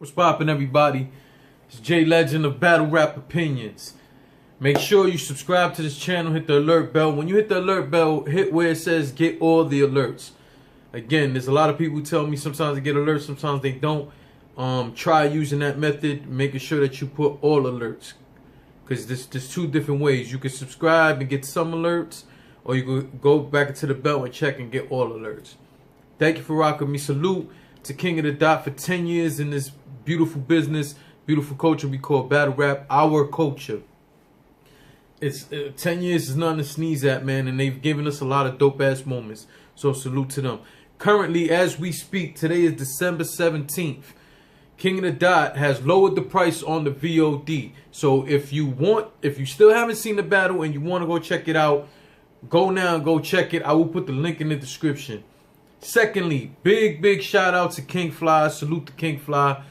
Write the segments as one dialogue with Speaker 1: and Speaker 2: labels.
Speaker 1: What's poppin', everybody? It's J Legend of Battle Rap Opinions. Make sure you subscribe to this channel, hit the alert bell. When you hit the alert bell, hit where it says get all the alerts. Again, there's a lot of people who tell me sometimes they get alerts, sometimes they don't. Try using that method, making sure that you put all alerts. Because there's two different ways. You can subscribe and get some alerts, or you can go back into the bell and check and get all alerts. Thank you for rocking me. Salute to King of the Dot for 10 years in this beautiful business, beautiful culture we call battle rap, our culture. It's 10 years is nothing to sneeze at, man, and they've given us a lot of dope-ass moments. So salute to them. Currently, as we speak, today is December 17th. King of the Dot has lowered the price on the VOD. So if you still haven't seen the battle and you want to go check it out, go now and go check it. I will put the link in the description. Secondly, big shout out to King Fly. Salute to King Fly.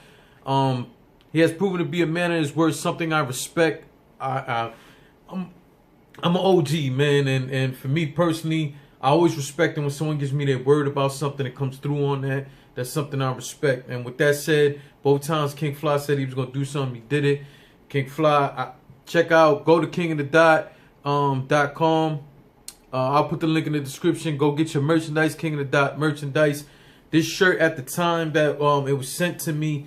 Speaker 1: He has proven to be a man of his word, something I respect. I'm an OG, man, and for me personally, I always respect it when someone gives me their word about something that comes through on that. That's something I respect. And with that said, both times King Fly said he was gonna do something, he did it. King Fly, check out, go to kingofthedot.com. I'll put the link in the description. Go get your merchandise, King of the Dot merchandise. This shirt at the time that it was sent to me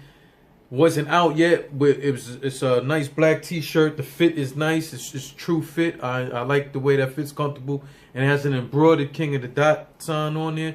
Speaker 1: wasn't out yet, but it's a nice black t-shirt. The fit is nice. It's true fit. I like the way that fit's comfortable, and it has an embroidered King of the Dot sign on there.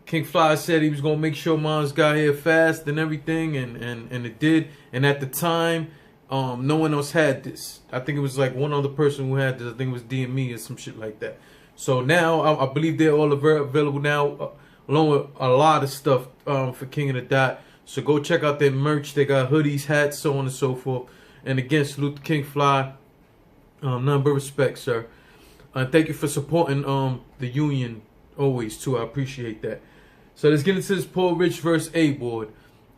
Speaker 1: King Fly said he was gonna make sure mines got here fast and everything, and it did. And at the time, no one else had this. I think it was like one other person who had this. I think it was DME or some shit like that. So now I believe they're all available now, along with a lot of stuff for King of the Dot. So go check out their merch. They got hoodies, hats, so on and so forth. And again, salute to King Fly. None but respect, sir. Thank you for supporting the union always too. I appreciate that. So let's get into this Porich versus A.Ward.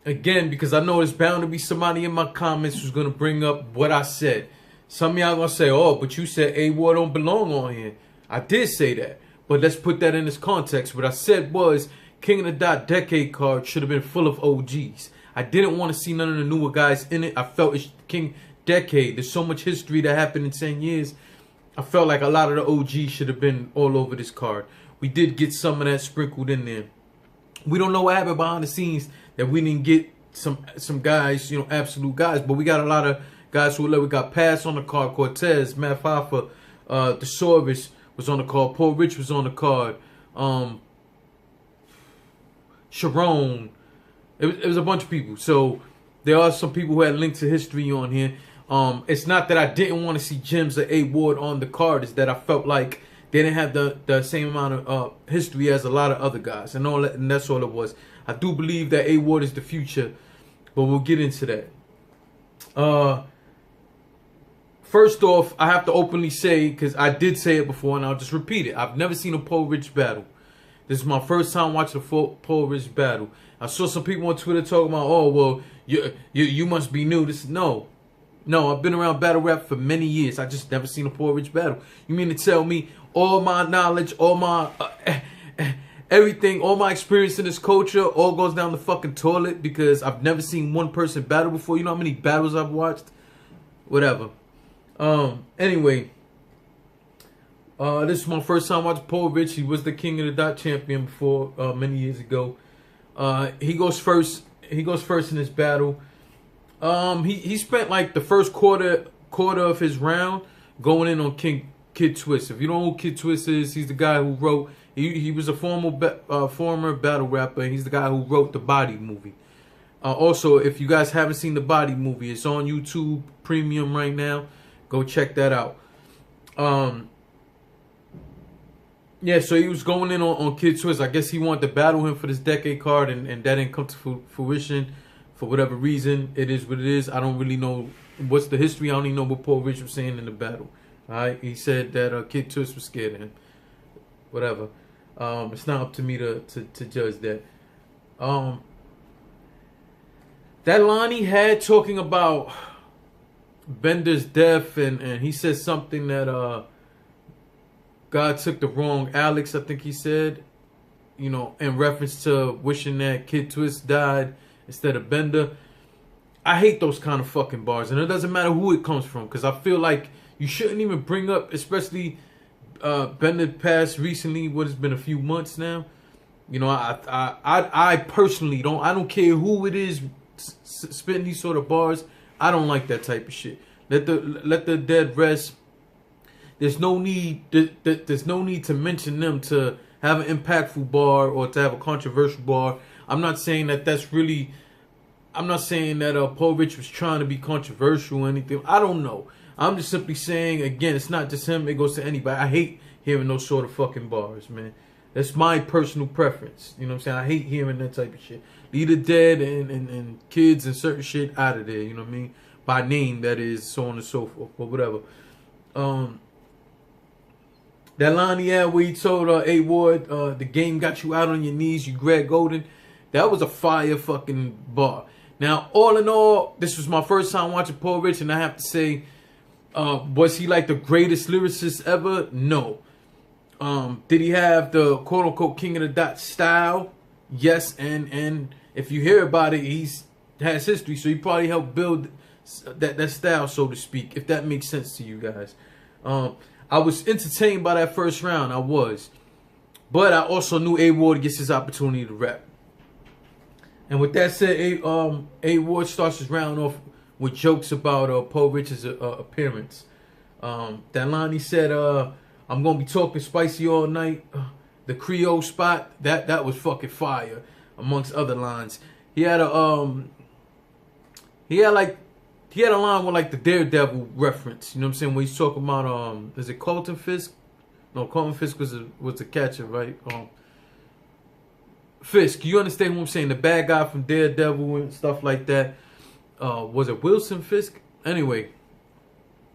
Speaker 1: Again, because I know there's bound to be somebody in my comments who's going to bring up what I said. Some of y'all going to say, oh, but you said A.Ward don't belong on here. I did say that. But let's put that in this context. What I said was King of the Dot Decade card should have been full of OGs. I didn't want to see none of the newer guys in it. I felt it's King Decade. There's so much history that happened in 10 years. I felt like a lot of the OGs should have been all over this card. We did get some of that sprinkled in there. We don't know what happened behind the scenes that we didn't get some guys, you know, absolute guys. But we got a lot of guys who we got Pass on the card, Cortez, Matt Hoffa, DeSorvis was on the card, Porich was on the card, Sharon. It was a bunch of people. So there are some people who had links to history on here. It's not that I didn't want to see Gems or A.Ward on the card. It's that I felt like they didn't have the same amount of history as a lot of other guys. And that's all it was. I do believe that A.Ward is the future, but we'll get into that. First off, I have to openly say, because I did say it before, and I'll just repeat it. I've never seen a Porich battle. This is my first time watching a Porich battle. I saw some people on Twitter talking about, oh, well, you must be new. No, I've been around battle rap for many years. I just never seen a Porich battle. You mean to tell me all my knowledge, all my everything, all my experience in this culture all goes down the fucking toilet because I've never seen one person battle before? You know how many battles I've watched? Whatever. Anyway, this is my first time watching Porich. He was the King of the Dot champion before many years ago. He goes first. He goes first in this battle. He spent like the first quarter of his round going in on Kid Twist. If you don't know who Kid Twist is, he's the guy who wrote. He was a former battle rapper. He's the guy who wrote the Body movie. Also, if you guys haven't seen the Body movie, it's on YouTube Premium right now. Go check that out. Yeah, so he was going in on Kid Twist. I guess he wanted to battle him for this Decade card, and that didn't come to fruition for whatever reason. It is what it is. I don't really know what's the history. I don't even know what Porich was saying in the battle. All right, he said that Kid Twist was scared of him. Whatever. It's not up to me to judge that. That line he had talking about Bender's death, and he said something that God took the wrong Alex, I think he said, you know, in reference to wishing that Kid Twist died instead of Bender. I hate those kind of fucking bars, and it doesn't matter who it comes from, because I feel like you shouldn't even bring up, especially Bender passed recently. What, has been a few months now. You know, I personally don't care who it is spitting these sort of bars. I don't like that type of shit. Let the dead rest. There's no need. There's no need to mention them to have an impactful bar or to have a controversial bar. I'm not saying that that's really. I'm not saying that Porich was trying to be controversial or anything. I don't know. I'm just simply saying, again, it's not just him. It goes to anybody. I hate hearing those sort of fucking bars, man. That's my personal preference. You know what I'm saying? I hate hearing that type of shit. Leave the dead and kids and certain shit out of there. You know what I mean? By name, that is, so on and so forth. But whatever. That line he had where he told A.Ward, the game got you out on your knees, you Greg Golden. That was a fire fucking bar. Now, all in all, this was my first time watching Porich, and I have to say, was he like the greatest lyricist ever? No. Did he have the quote-unquote King of the Dot style? Yes, and if you hear about it, has history, so he probably helped build that style, so to speak, if that makes sense to you guys. I was entertained by that first round, I was. But I also knew A.Ward gets his opportunity to rap. And with that said, A.Ward starts his round off with jokes about Porich's appearance. That line he said, I'm going to be talking spicy all night. The Creole spot, that was fucking fire, amongst other lines. He had a line with like the Daredevil reference. You know what I'm saying? When he's talking about is it Colton Fisk? No, Colton Fisk was the catcher, right? Fisk, you understand what I'm saying? The bad guy from Daredevil and stuff like that. Was it Wilson Fisk? Anyway,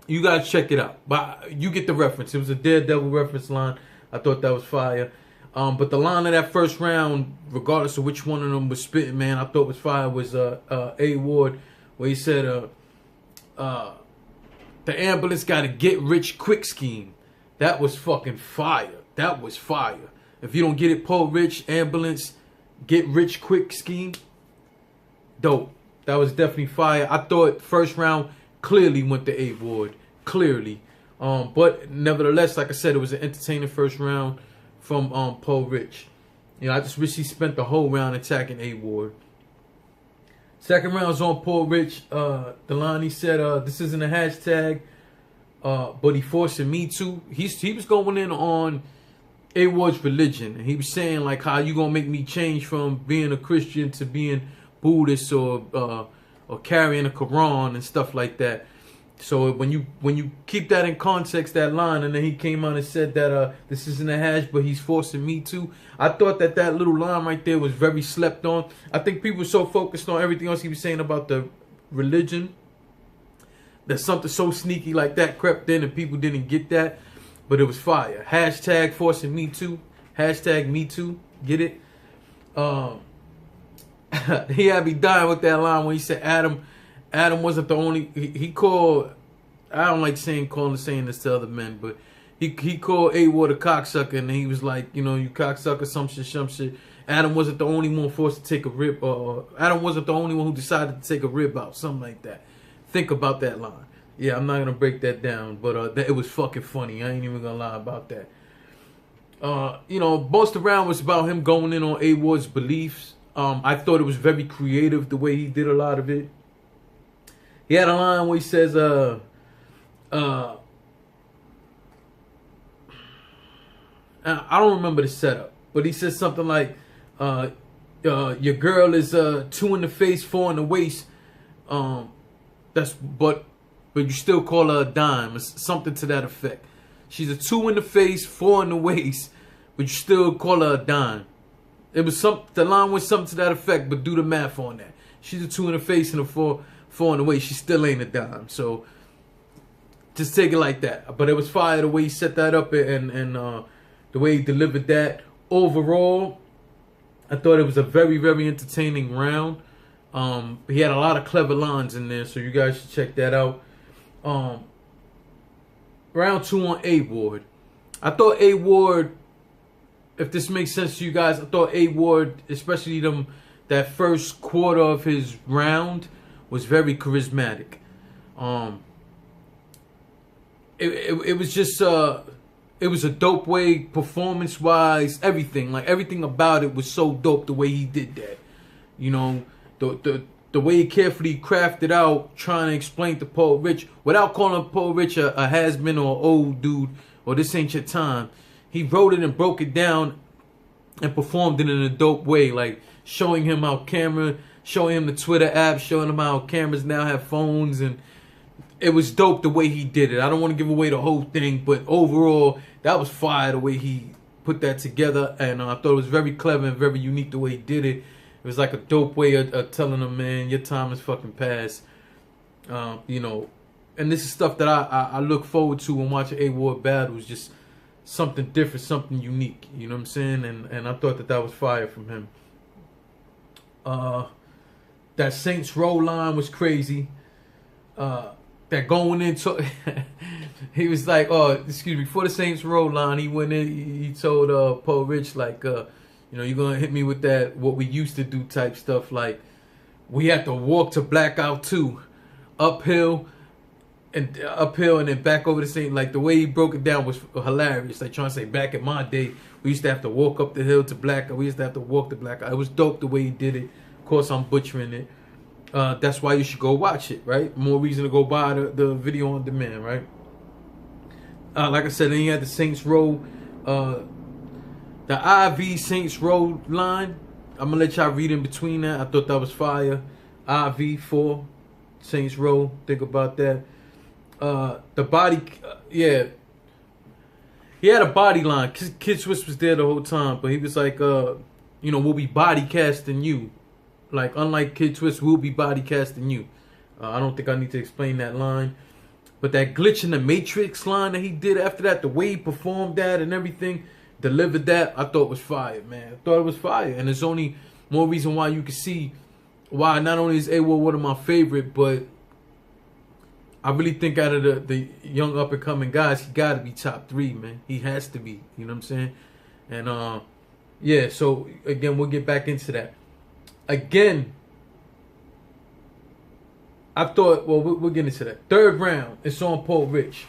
Speaker 1: you guys check it out. But you get the reference. It was a Daredevil reference line. I thought that was fire. But the line of that first round, regardless of which one of them was spitting, man, I thought was fire, was A.Ward, where he said, the ambulance got a get rich quick scheme. That was fucking fire. That was fire. If you don't get it, Porich, ambulance, get rich quick scheme. Dope. That was definitely fire. I thought first round clearly went to A.Ward. Clearly. But nevertheless, like I said, it was an entertaining first round from Porich. You know, I just wish he spent the whole round attacking A.Ward. Second round was on Porich. The line he said, this isn't a hashtag, but he forcing me to. He was going in on A.Ward's religion. And he was saying like, how you gonna make me change from being a Christian to being Buddhist or carrying a Quran and stuff like that. So when you keep that in context, that line, and then he came out and said that this isn't a hash, but he's forcing me to. I thought that little line right there was very slept on. I think people were so focused on everything else he was saying about the religion that something so sneaky like that crept in and people didn't get that. But it was fire. Hashtag forcing me to. Hashtag me too. Get it? He had me dying with that line when he said Adam wasn't the only. He called. I don't like saying this to other men, but he called A.Ward a cocksucker, and he was like, you know, you cocksucker, some shit. Adam wasn't the only one forced to take a rib, or Adam wasn't the only one who decided to take a rib out, something like that. Think about that line. Yeah, I'm not gonna break that down, but it was fucking funny. I ain't even gonna lie about that. You know, most of the round was about him going in on A.Ward's beliefs. I thought it was very creative the way he did a lot of it. He had a line where he says, I don't remember the setup, but he says something like, your girl is 2 in the face, 4 in the waist. But you still call her a dime, or something to that effect. She's a 2 in the face, 4 in the waist, but you still call her a dime. It was the line was something to that effect, but do the math on that. She's a 2 in the face and a 4 in the waist. She still ain't a dime. So just take it like that. But it was fire the way he set that up and the way he delivered that. Overall, I thought it was a very, very entertaining round. He had a lot of clever lines in there, so you guys should check that out. Round 2 on A.Ward. I thought A.Ward, if this makes sense to you guys, I thought A.Ward, especially them that first quarter of his round was very charismatic. It was just it was a dope way, performance wise, everything, like everything about it was so dope the way he did that. You know, the way he carefully crafted out trying to explain to Porich without calling Porich a has-been or old dude or this ain't your time. He wrote it and broke it down and performed it in a dope way, like showing him how showing him the Twitter app, showing him how cameras now have phones, and it was dope the way he did it. I don't want to give away the whole thing, but overall, that was fire the way he put that together, and I thought it was very clever and very unique the way he did it. It was like a dope way of telling him, man, your time is fucking past. You know, and this is stuff that I look forward to when watching A.Ward battles, just something different, something unique. You know what I'm saying? And I thought that was fire from him. That Saints Row line was crazy. That going into he was like, oh, excuse me, for the Saints Row line, he went in, he told Porich, like, you know, you're gonna hit me with that what we used to do type stuff, like we had to walk to Blackout 2, uphill and then back over the same. Like the way he broke it down was hilarious. Like trying to say, back in my day, we used to have to walk up the hill to Blackout. We used to have to walk to Blackout. It was dope the way he did it. Of course, I'm butchering it. That's why you should go watch it, right? More reason to go buy the video on demand, right? Like I said, then you had the Saints Row, the IV Saints Row line. I'm gonna let y'all read in between that. I thought that was fire. IV 4 Saints Row. Think about that. The body, yeah. He had a body line. Kid Swiss was there the whole time, but he was like, you know, we'll be body casting you. Like, unlike Kid Twist, we'll be body casting you. I don't think I need to explain that line. But that glitch in the Matrix line that he did after that, the way he performed that and everything, delivered that, I thought was fire, man. I thought it was fire. And there's only more reason why you can see why not only is A.Ward one of my favorite, but I really think out of the young up-and-coming guys, he got to be top 3, man. He has to be. You know what I'm saying? And, yeah, so, again, we'll get back into that. Again, I thought, well, we'll get into that. Third round, it's on Porich.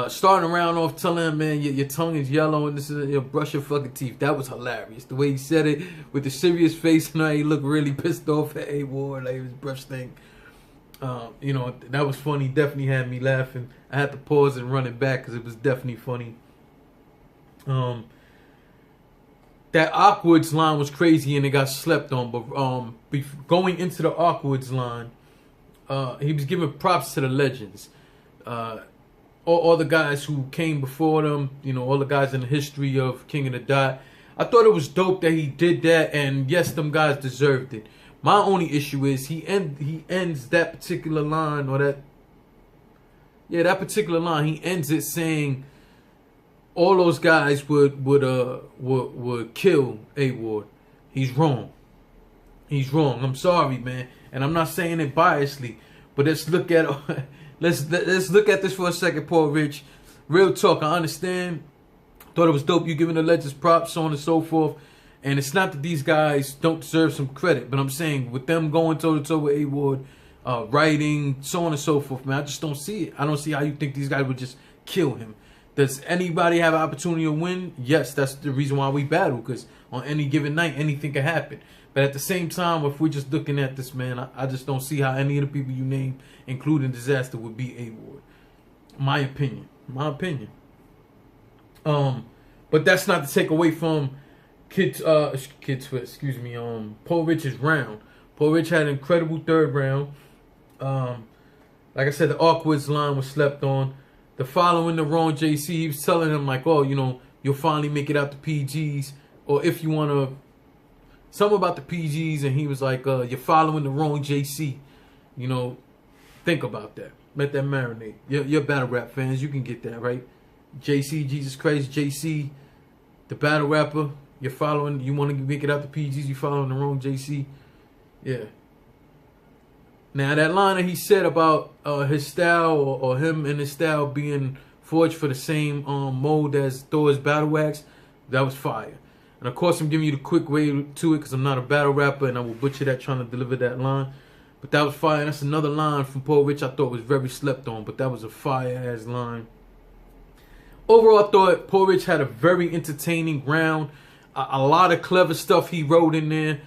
Speaker 1: Starting around off telling him, man, your tongue is yellow and this is, you brush your fucking teeth. That was hilarious. The way he said it with the serious face and how he looked really pissed off at A.Ward, like his breath stink. You know, that was funny. Definitely had me laughing. I had to pause and run it back because it was definitely funny. That Awkward's line was crazy and it got slept on. But going into the Awkward's line, he was giving props to the legends. All the guys who came before them, you know, all the guys in the history of King of the Dot. I thought it was dope that he did that, and yes, them guys deserved it. My only issue is he ends that particular line, or that particular line. He ends it saying all those guys would kill A.Ward. He's wrong. He's wrong. I'm sorry, man, and I'm not saying it biasly, but let's look at let's look at this for a second, Porich. Real talk. I understand. Thought it was dope. You giving the legends props, so on and so forth. And it's not that these guys don't deserve some credit, but I'm saying with them going toe to toe with A.Ward, writing, so on and so forth, man, I just don't see it. I don't see how you think these guys would just kill him. Does anybody have an opportunity to win? Yes, that's the reason why we battle, because on any given night, anything can happen. But at the same time, if we're just looking at this, man, I just don't see how any of the people you name, including Disaster, would beat A.Ward. My opinion. My opinion. But that's not to take away from Porich's round. Porich had an incredible third round. Like I said, the Awkward's line was slept on. The following the wrong JC, he was telling him like, oh, you know, you'll finally make it out to PGs, or if you want to, something about the PGs, and he was like, you're following the wrong JC. You know, think about that. Let that marinate. You're battle rap fans, you can get that, right? JC, Jesus Christ, JC, the battle rapper. You're following, you want to make it out to PGs, you following the wrong JC. Yeah. Now, that line that he said about his style, or him and his style being forged for the same mode as Thor's battle wax, that was fire. And of course, I'm giving you the quick way to it because I'm not a battle rapper and I will butcher that trying to deliver that line. But that was fire. That's another line from Porich I thought was very slept on, but that was a fire-ass line. Overall, I thought Porich had a very entertaining round. A lot of clever stuff he wrote in there.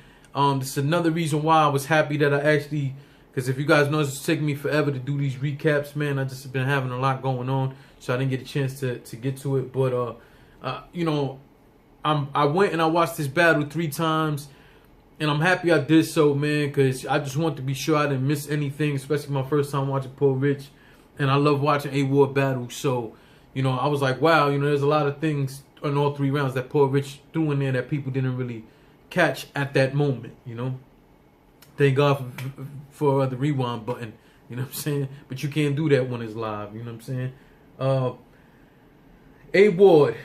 Speaker 1: This is another reason why I was happy that I actually, because if you guys know, it's taking me forever to do these recaps, man. I just have been having a lot going on, so I didn't get a chance to get to it. But, you know, I went and I watched this battle 3 times, and I'm happy I did so, man, because I just want to be sure I didn't miss anything, especially my first time watching Porich, and I love watching A.Ward battles. So, you know, I was like, wow, you know, there's a lot of things in all 3 rounds that Porich threw in there that people didn't really catch at that moment, you know. Thank God for the rewind button, you know what I'm saying? But you can't do that when it's live, you know what I'm saying? A.Ward,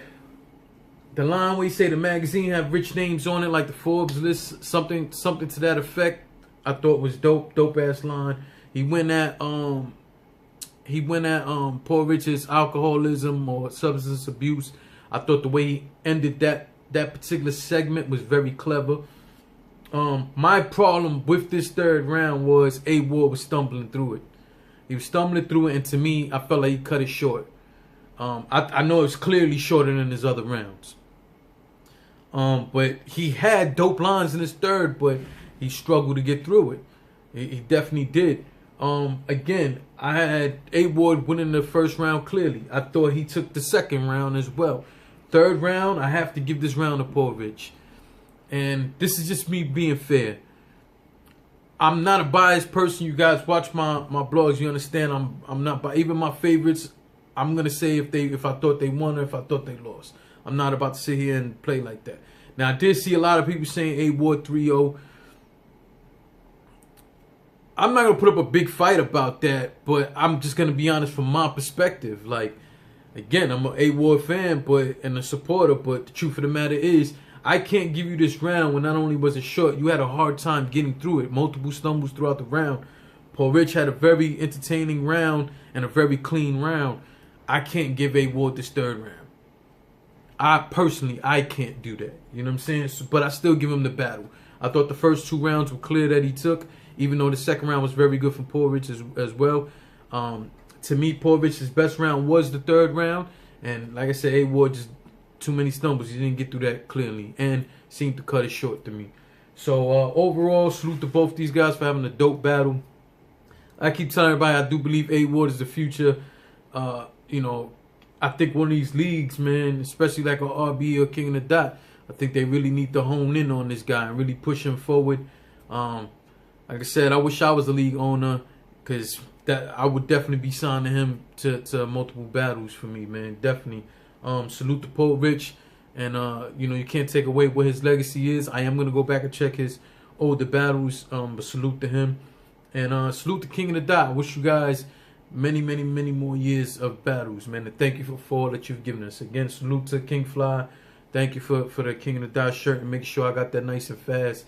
Speaker 1: the line where he say the magazine have rich names on it, like the Forbes list, something to that effect, I thought was dope ass line. He went at Porich's alcoholism or substance abuse. I thought the way he ended that particular segment was very clever. My problem with this 3rd round was A.Ward was stumbling through it. He was stumbling through it, and to me, I felt like he cut it short. I know it's clearly shorter than his other rounds. But he had dope lines in his 3rd, but he struggled to get through it. He definitely did. Again, I had A.Ward winning the 1st round clearly. I thought he took the 2nd round as well. 3rd round, I have to give this round to Porich. And this is just me being fair. I'm not a biased person. You guys watch my blogs, you understand I'm not even my favorites. I'm gonna say if I thought they won or if I thought they lost. I'm not about to sit here and play like that. Now I did see a lot of people saying A.Ward 3-0. I'm not gonna put up a big fight about that, but I'm just gonna be honest from my perspective. Like, again, I'm an A.Ward fan, and a supporter, but the truth of the matter is, I can't give you this round when not only was it short, you had a hard time getting through it. Multiple stumbles throughout the round. Porich had a very entertaining round and a very clean round. I can't give A.Ward this 3rd round. I can't do that. You know what I'm saying? So, but I still give him the battle. I thought the first 2 rounds were clear that he took, even though the 2nd round was very good from Porich as well. To me, Porich's best round was the 3rd round. And like I said, A.Ward just too many stumbles. He didn't get through that clearly and seemed to cut it short to me. So overall, salute to both these guys for having a dope battle. I keep telling everybody I do believe A.Ward is the future. You know, I think one of these leagues, man, especially like a RB or King of the Dot, I think they really need to hone in on this guy and really push him forward. Like I said, I wish I was a league owner, because that I would definitely be signing him to multiple battles for me, man. Definitely. Salute to Porich, and you know, you can't take away what his legacy is. I am gonna go back and check his older battles, but salute to him, and salute to King of the Dot. I wish you guys many more years of battles, man. And thank you for all that you've given us. Again, salute to King Fly. Thank you for the King of the Dot shirt, and make sure I got that nice and fast.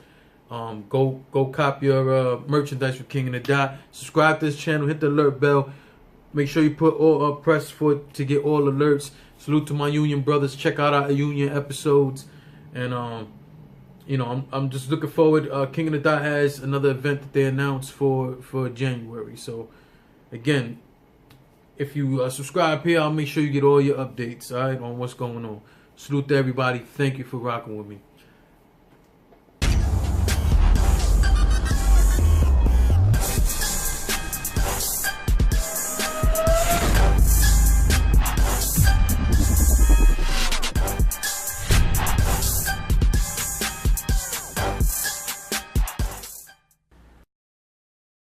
Speaker 1: Go cop your merchandise for King of the Dot. Subscribe to this channel. Hit the alert bell. Make sure you put all press for to get all alerts. Salute to my union brothers. Check out our union episodes, and you know, I'm just looking forward. King of the Dot has another event that they announced for January. So again, if you subscribe here, I'll make sure you get all your updates, all right, on what's going on. Salute to everybody. Thank you for rocking with me.